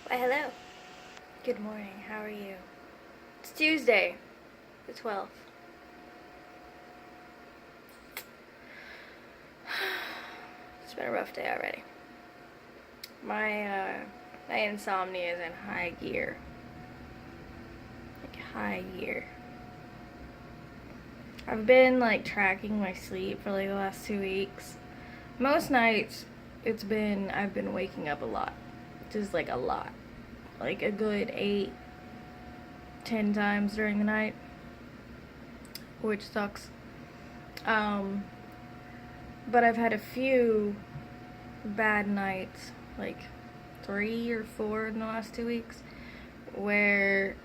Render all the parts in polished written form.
Why, hello. Good morning. How are you? It's Tuesday, the 12th. It's been a rough day already. My insomnia is in high gear. Like high gear. I've been like tracking my sleep for like the last 2 weeks. Most nights I've been waking up a lot. Just like a lot. Like a good 8, 10 times during the night. Which sucks. But I've had a few bad nights, like 3 or 4 in the last 2 weeks, where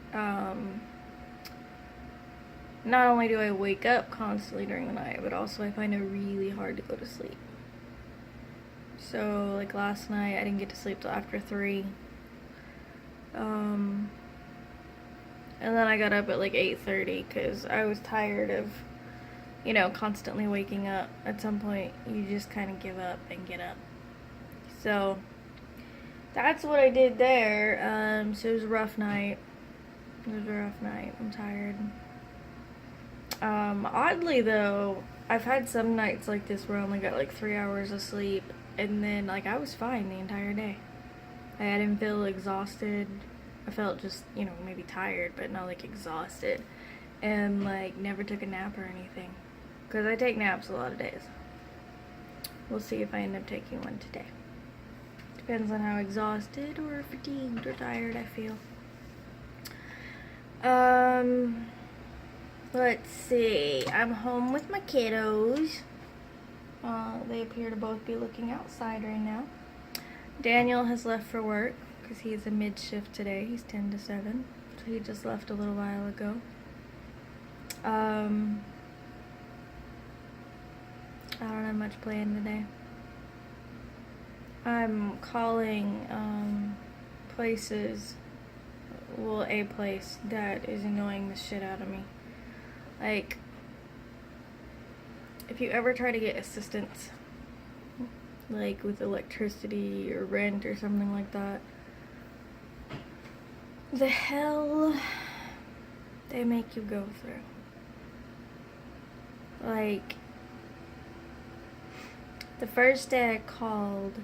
not only do I wake up constantly during the night, but also I find it really hard to go to sleep. So, like last night, I didn't get to sleep till after 3. And then I got up at like 8:30 because I was tired of, constantly waking up. At some point, you just kind of give up and get up. So, that's what I did there. So it was a rough night. I'm tired. Oddly though, I've had some nights like this where I only got like 3 hours of sleep, and then like I was fine the entire day. I didn't feel exhausted. I felt just, maybe tired, but not like exhausted. And like never took a nap or anything. Because I take naps a lot of days. We'll see if I end up taking one today. Depends on how exhausted or fatigued or tired I feel. Let's see. I'm home with my kiddos. They appear to both be looking outside right now. Daniel has left for work because he's a mid-shift today. He's 10 to 7. So he just left a little while ago. I don't have much planned today. I'm calling places. Well, a place that is annoying the shit out of me. Like, if you ever try to get assistance, like with electricity or rent or something like that, the hell they make you go through. Like, the first day I called,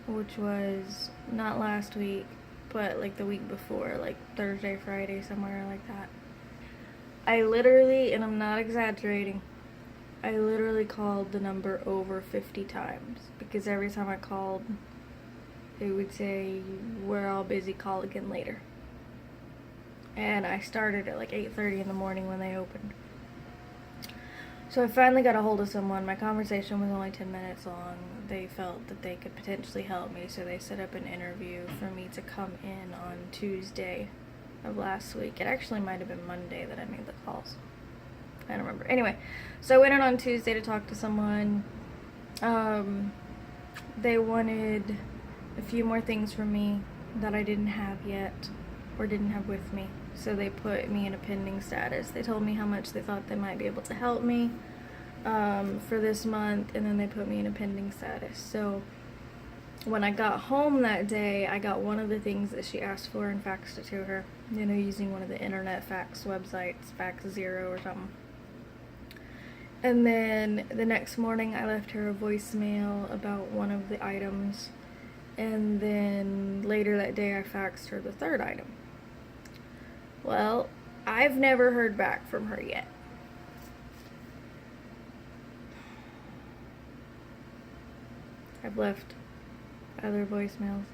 which was not last week, but like the week before, like Thursday, Friday, somewhere like that, I literally, and I'm not exaggerating, I literally called the number over 50 times because every time I called, it would say, "We're all busy, call again later." And I started at like 8:30 in the morning when they opened. So I finally got a hold of someone. My conversation was only 10 minutes long. They felt that they could potentially help me, so they set up an interview for me to come in on Tuesday of last week. It actually might have been Monday that I made the calls. I don't remember. Anyway, so I went in on Tuesday to talk to someone. They wanted a few more things from me that I didn't have yet or didn't have with me. So they put me in a pending status. They told me how much they thought they might be able to help me for this month, and then they put me in a pending status. So when I got home that day, I got one of the things that she asked for and faxed it to her, using one of the internet fax websites, Fax0 or something. And then the next morning I left her a voicemail about one of the items, and then later that day I faxed her the third item. Well, I've never heard back from her yet. I've left other voicemails.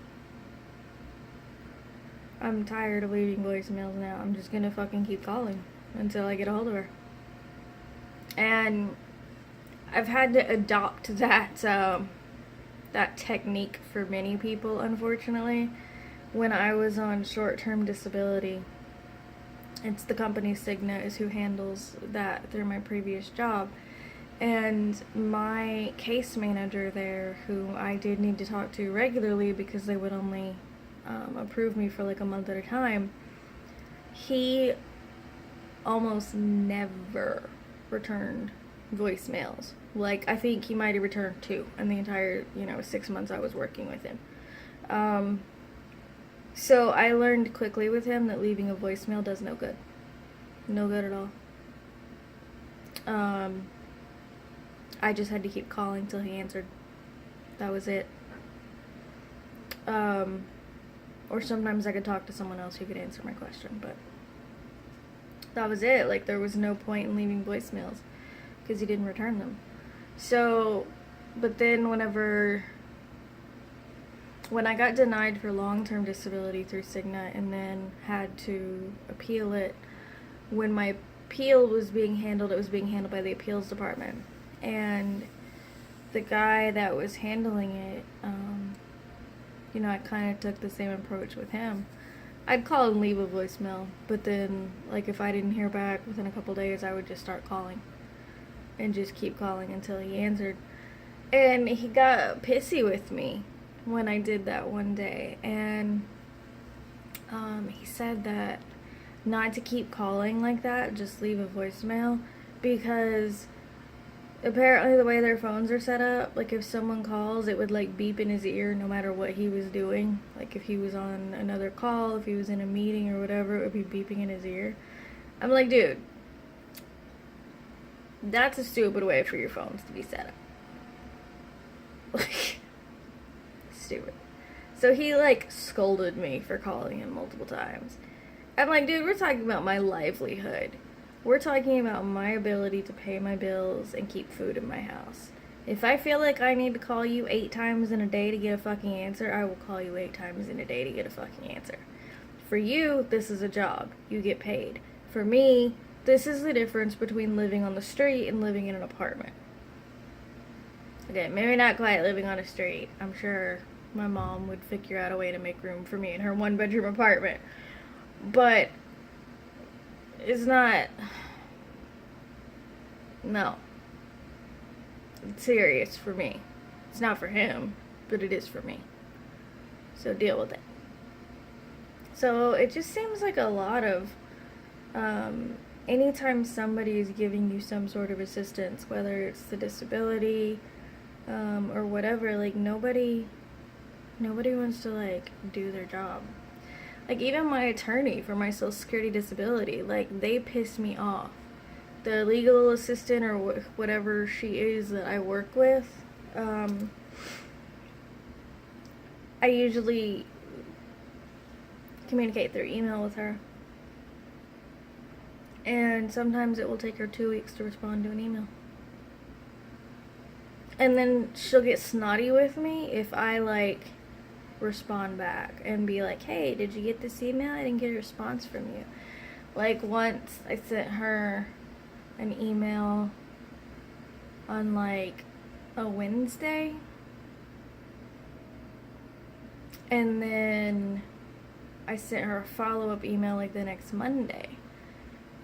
I'm tired of leaving voicemails now. I'm just gonna fucking keep calling until I get a hold of her. And I've had to adopt that technique for many people, unfortunately. When I was on short-term disability, it's the company Cigna is who handles that through my previous job. And my case manager there, who I did need to talk to regularly because they would only approve me for like a month at a time, he almost never returned voicemails. Like, I think he might have returned 2 in the entire, 6 months I was working with him. So I learned quickly with him that leaving a voicemail does no good. No good at all. I just had to keep calling till he answered. That was it. Or sometimes I could talk to someone else who could answer my question, but that was it. Like, there was no point in leaving voicemails because he didn't return them. So, but then when I got denied for long-term disability through Cigna and then had to appeal it, when my appeal was being handled, it was being handled by the appeals department. And the guy that was handling it, I kind of took the same approach with him. I'd call and leave a voicemail, but then, like, if I didn't hear back within a couple days, I would just start calling and just keep calling until he answered. And he got pissy with me when I did that one day, and he said that not to keep calling like that, just leave a voicemail, because apparently the way their phones are set up, like, if someone calls, it would, like, beep in his ear no matter what he was doing. Like, if he was on another call, if he was in a meeting or whatever, it would be beeping in his ear. I'm like, dude, that's a stupid way for your phones to be set up. Like, stupid. So he, like, scolded me for calling him multiple times. I'm like, dude, we're talking about my livelihood. We're talking about my ability to pay my bills and keep food in my house. If I feel like I need to call you 8 times in a day to get a fucking answer, I will call you 8 times in a day to get a fucking answer. For you, this is a job. You get paid. For me, this is the difference between living on the street and living in an apartment. Okay, maybe not quite living on a street. I'm sure my mom would figure out a way to make room for me in her 1-bedroom apartment. But it's not. No. It's serious for me. It's not for him, but it is for me. So deal with it. So it just seems like a lot of, anytime somebody is giving you some sort of assistance, whether it's the disability, or whatever, like, nobody wants to, like, do their job. Like, even my attorney for my Social Security disability, like, they piss me off. The legal assistant or whatever she is that I work with, I usually communicate through email with her. And sometimes it will take her 2 weeks to respond to an email. And then she'll get snotty with me if I, like, respond back and be like, hey, did you get this email? I didn't get a response from you. Like, once I sent her an email on, like, a Wednesday, and then I sent her a follow-up email, like, the next Monday,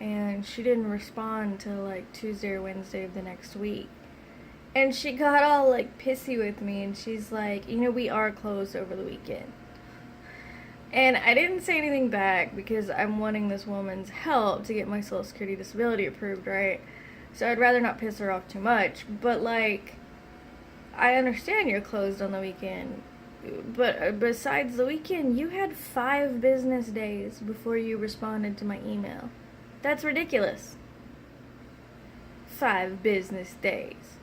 and she didn't respond till, like, Tuesday or Wednesday of the next week. And she got all, like, pissy with me, and she's like, we are closed over the weekend. And I didn't say anything back because I'm wanting this woman's help to get my Social Security disability approved, right? So I'd rather not piss her off too much. But, like, I understand you're closed on the weekend. But besides the weekend, you had 5 business days before you responded to my email. That's ridiculous. 5 business days.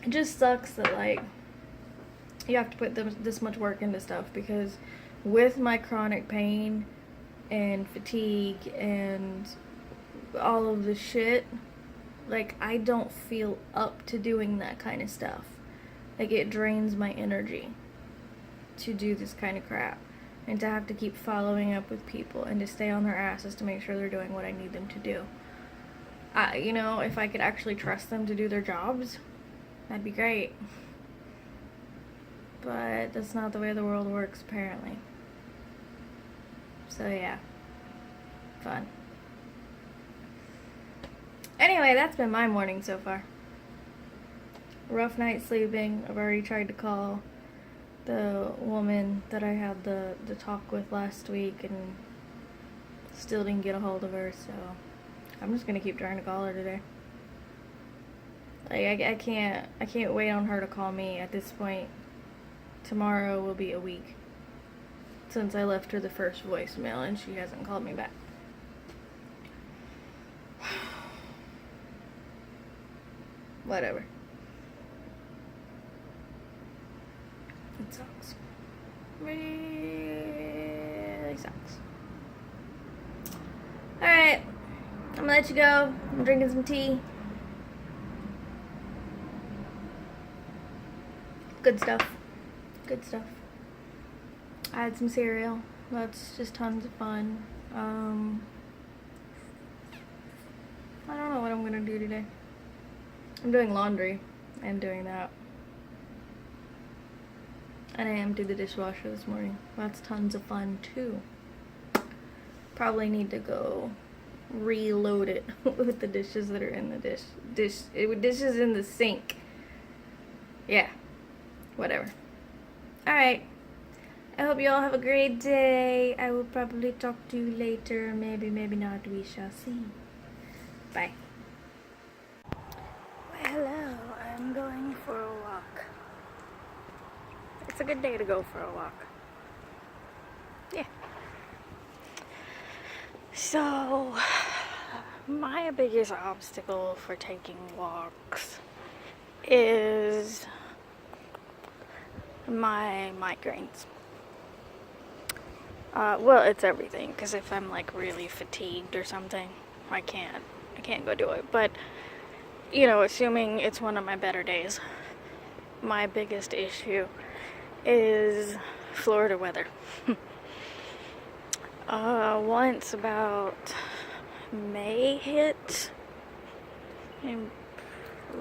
It just sucks that, like, you have to put this much work into stuff, because with my chronic pain and fatigue and all of the shit, like, I don't feel up to doing that kind of stuff. Like, it drains my energy to do this kind of crap, and to have to keep following up with people and to stay on their asses to make sure they're doing what I need them to do. If I could actually trust them to do their jobs, that'd be great. But that's not the way the world works, apparently. So yeah, fun. Anyway, that's been my morning so far. Rough night sleeping. I've already tried to call the woman that I had the talk with last week and still didn't get a hold of her, so I'm just gonna keep trying to call her today. Like I can't wait on her to call me at this point. Tomorrow will be a week since I left her the first voicemail and she hasn't called me back. Whatever. It sucks. Really sucks. Alright. I'm gonna let you go. I'm drinking some tea. Good stuff. Good stuff. I had some cereal. That's just tons of fun. I don't know what I'm gonna do today. I'm doing laundry. I am doing that. And I emptied the dishwasher this morning. That's tons of fun too. Probably need to go reload it with the dishes that are in the dishes in the sink. Yeah. Whatever. Alright. I hope you all have a great day. I will probably talk to you later. Maybe, maybe not. We shall see. Bye. Well, hello. I'm going for a walk. It's a good day to go for a walk. Yeah. So, my biggest obstacle for taking walks is my migraines. Well, it's everything, because if I'm like really fatigued or something, I can't go do it. But, you know, assuming it's one of my better days, my biggest issue is Florida weather. Once about May hit, and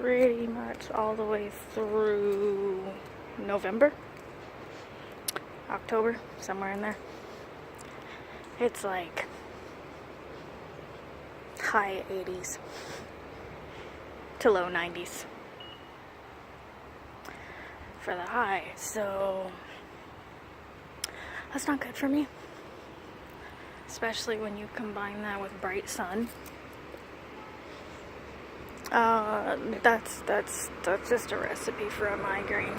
pretty much all the way through November, October, somewhere in there. It's like high 80s to low 90s for the high, so that's not good for me, especially when you combine that with bright sun. That's just a recipe for a migraine.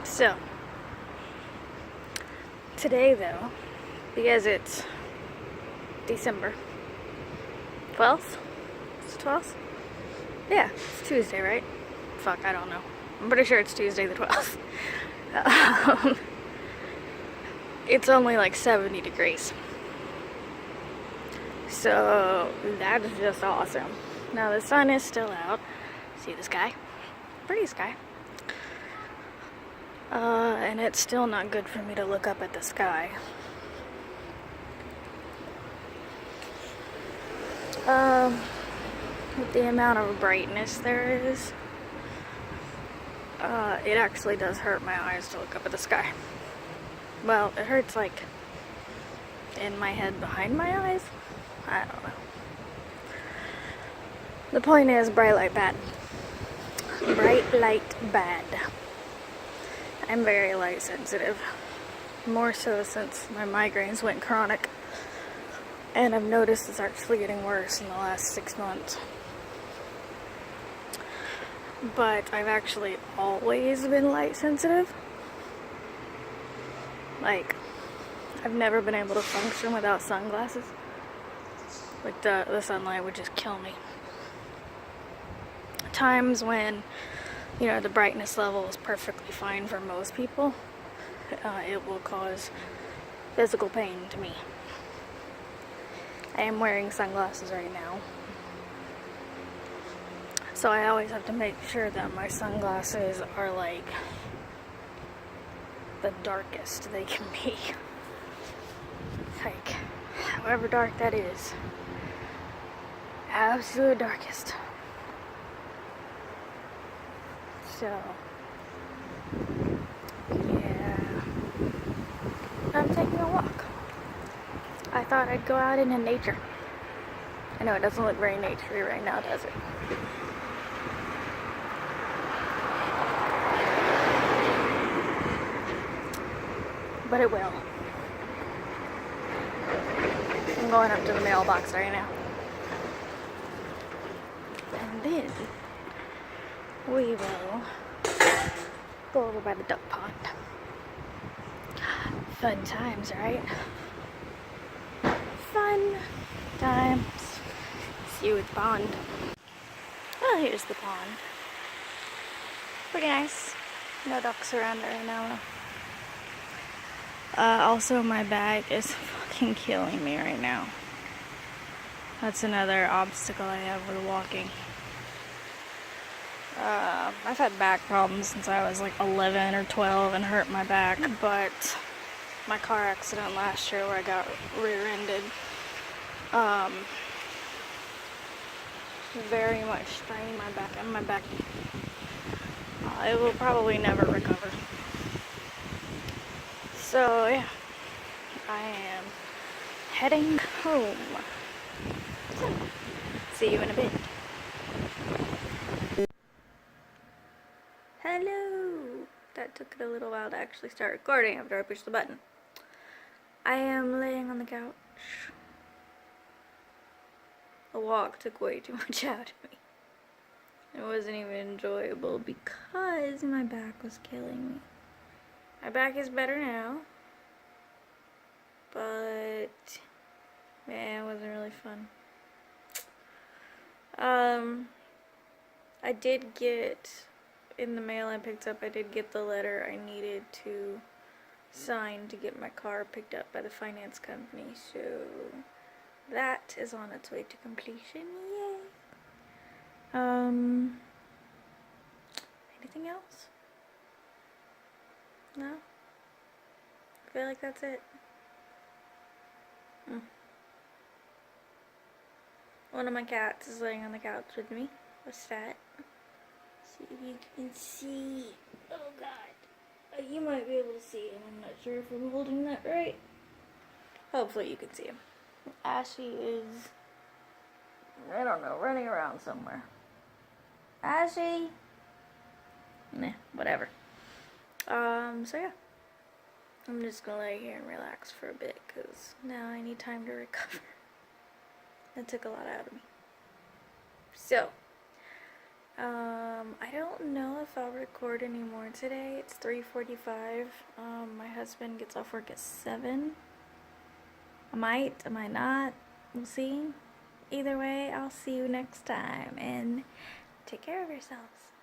So, today though, because it's December 12th? It's 12th? Yeah, it's Tuesday, right? Fuck, I don't know. I'm pretty sure it's Tuesday the 12th. It's only like 70 degrees. So, that is just awesome. Now the sun is still out. See the sky? Pretty sky. And it's still not good for me to look up at the sky. With the amount of brightness there is, it actually does hurt my eyes to look up at the sky. Well, it hurts like in my head behind my eyes. I don't know. The point is, bright light bad. Bright light bad. I'm very light sensitive. More so since my migraines went chronic. And I've noticed it's actually getting worse in the last 6 months. But I've actually always been light sensitive. Like, I've never been able to function without sunglasses. Like, the sunlight would just kill me. Times when, you know, the brightness level is perfectly fine for most people, it will cause physical pain to me. I am wearing sunglasses right now. So I always have to make sure that my sunglasses are like the darkest they can be. Like, however dark that is. Absolute darkest. So, yeah. I'm taking a walk. I thought I'd go out into nature. I know it doesn't look very naturey right now, does it? But it will. I'm going up to the mailbox right now. And then we will go over by the duck pond. Fun times, right? Fun times. See you at the pond. Well, here's the pond. Pretty nice. No ducks around right now. Also, my back is fucking killing me right now. That's another obstacle I have with walking. I've had back problems since I was like 11 or 12 and hurt my back, but my car accident last year where I got rear-ended very much strained my back, and my back it will probably never recover. So yeah, I am heading home. So, see you in a bit. Hello! That took it a little while to actually start recording after I pushed the button. I am laying on the couch. The walk took way too much out of me. It wasn't even enjoyable because my back was killing me. My back is better now, but man, it wasn't really fun. I did get, in the mail I picked up, I did get the letter I needed to sign to get my car picked up by the finance company, so that is on its way to completion. Yay! Anything else? No? I feel like that's it. One of my cats is laying on the couch with me. What's that? See if you can see. Oh god. You might be able to see him. I'm not sure if I'm holding that right. Hopefully you can see him. Ashley is, I don't know, running around somewhere. Ashley? Nah, whatever. So yeah. I'm just gonna lay here and relax for a bit because now I need time to recover. That took a lot out of me. So, I don't know if I'll record anymore today. It's 3:45. My husband gets off work at 7. I might, I might not. We'll see. Either way, I'll see you next time, and take care of yourselves.